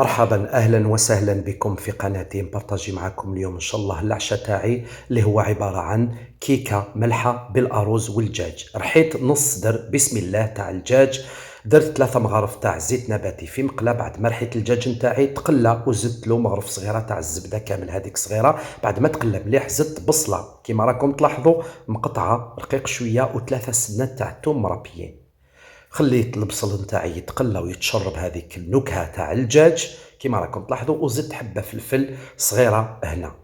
مرحبا اهلا وسهلا بكم في قناتي. نبارطاجي معكم اليوم ان شاء الله العشاء تاعي اللي هو عباره عن كيكه ملحه بالارز والدجاج. رحيت نص صدر بسم الله تاع الدجاج، درت 3 مغارف تاع زيت نباتي في مقله. بعد ما رحيت الدجاج نتاعي تقلى وزدت له مغرف صغيره تاع الزبده كامل هذيك صغيره. بعد ما تقلى مليح زدت بصله كيما راكم تلاحظوا مقطعه رقيق شويه و3 سنات تاع الثوم مربيين. خليت البصل نتاعي يتقلى ويتشرب هذيك النكهه تاع الدجاج كيما راكم تلاحظوا، وزدت حبه فلفل صغيره هنا.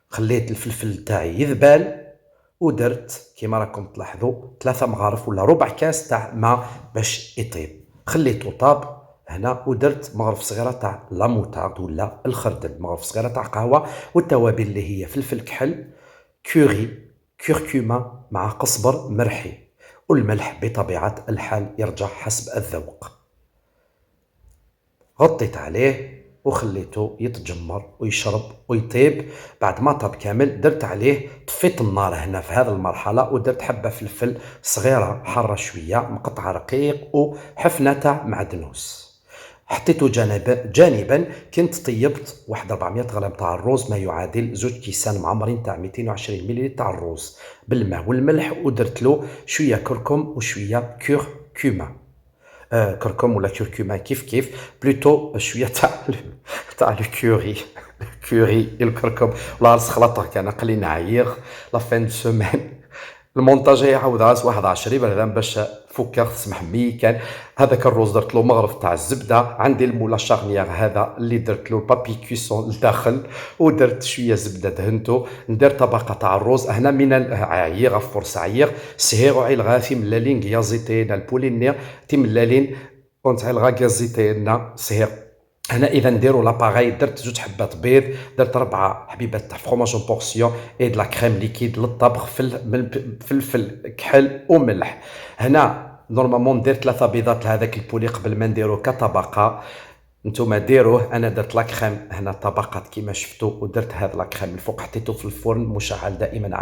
خليت الفلفل تاعي يذبال ودرت كيما راكم تلاحظوا 3 مغارف ولا ربع كاس تاع ماء باش يطيب. خليته طاب هنا ودرت مغرف صغيره تاع لاموتارد ولا الخردل، مغرف صغيره تاع قهوه، والتوابل اللي هي فلفل كحل، كوري، كركمه مع قزبر مرحي، والملح بطبيعة الحال يرجع حسب الذوق. غطيت عليه وخليته يتجمر ويشرب ويطيب. بعد ما طاب كامل درت عليه، طفيت النار هنا في هذه المرحلة ودرت حبة فلفل صغيرة حارة شوية مقطعة رقيق وحفنة تاع معدنوس. حطيته جانبا. كنت طيبت واحد 400 غرام تاع الروز، ما يعادل 2 كيسان معمرين تاع 220 ملل تاع الروز بالماء والملح، ودرت له شويه كركم وشويه كركمه. كركم ولا كركمه كيف كيف، بلوتو شويه تاع الكوري. الكوري الكركم ولا خلطه كان قلي نعير لا فين دو سومان. المونتاج يعاود راس واحد 10 هذا باش فكر تسمح مي كان. هذاك الروز درت له مغرف تاع الزبده، عندي المولا شارنيير هذا اللي درت له البابي كويسون لداخل، ودرت شويه زبده دهنته. ندير طبقه تاع الروز هنا من العيير فرص عيير سهيرو عيل غاثي ملالين غيازيتينا البولينير تي ملالين كنت عيل غازيتينا سهير. هنا اذا نديروا لاباغاي، درت 2 حبات بيض، درت 4 حبيبات تاع فروماج اون بورسيون اي دو لا كريم ليكيد للطبخ، فلفل كحل وملح. هنا نورمالمون ندير 3 بيضات لهذاك البولي قبل ما نديرو كطبقه. نتوما ديروه، انا درت لا كريم هنا طبقات كيما شفتوا، ودرت هذا لا كريم الفوق حطيته في الفرن مشعل دائما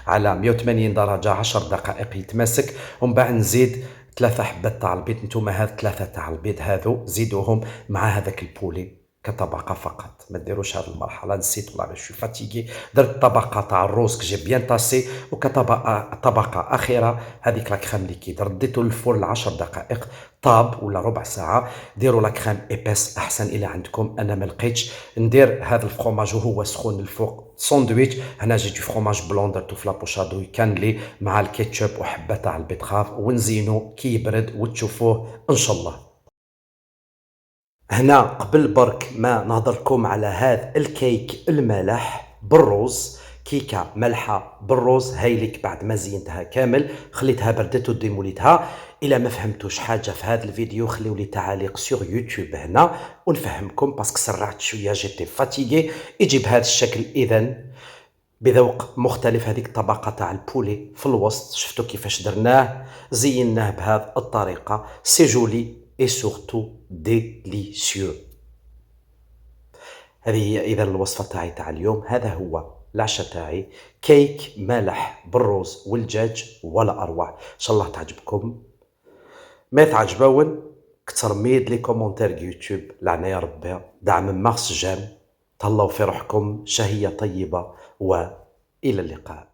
على 180 درجه 10 دقائق يتماسك. ومن بعد نزيد 3 حبات تاع البيض. نتوما هاد 3 تاع البيض هذو زيدوهم مع هذاك البولي كطبقه فقط، ما ديروش هذه المرحله، نسيت والله شو فاتيكي. درت طبقه تاع الروز كجي بيان طاسي، طبقه اخيره هذيك لا كريم ليكيد. رديته للفرن 10 دقائق طاب ولا ربع ساعه. ديروا لا كريم ايباس احسن الى عندكم، انا ما لقيتش. ندير هذا الفرomاج وهو سخون الفوق ساندويتش. هنا جيت فرomاج بلون درتو في لابوشادو كان لي مع الكيتشوب وحبه تاع البيتخاف، ونزينو كي يبرد وتشوفوه ان شاء الله. هنا قبل برك ما نهضركم على هذا الكيك المالح بالروز، كيكه ملحه بالروز هايلك. بعد ما زينتها كامل خليتها بردت وديموليتها. الى ما فهمتوش حاجه في هذا الفيديو خليو لي تعاليق سور يوتيوب هنا ونفهمكم، باسكو سرعت شويه جيتي فاتيغي. يجي بهذا الشكل اذا بذوق مختلف. هذيك الطبقه تاع البولي في الوسط شفتوا كيفاش درناه، زيناه بهذه الطريقه. سي جولي اي سورتو ديليسيو. هذه هي اذا الوصفه تاعي تاع اليوم. هذا هو العشاء تاعي، كيك مالح بالروز والدجاج ولا اروع. ان شاء الله تعجبكم. ما تعجبون كتر ميد لي كومونتير يوتيوب لعنا يا ربي، دعم مارس جام. تهلاو في روحكم، شهية طيبة والى اللقاء.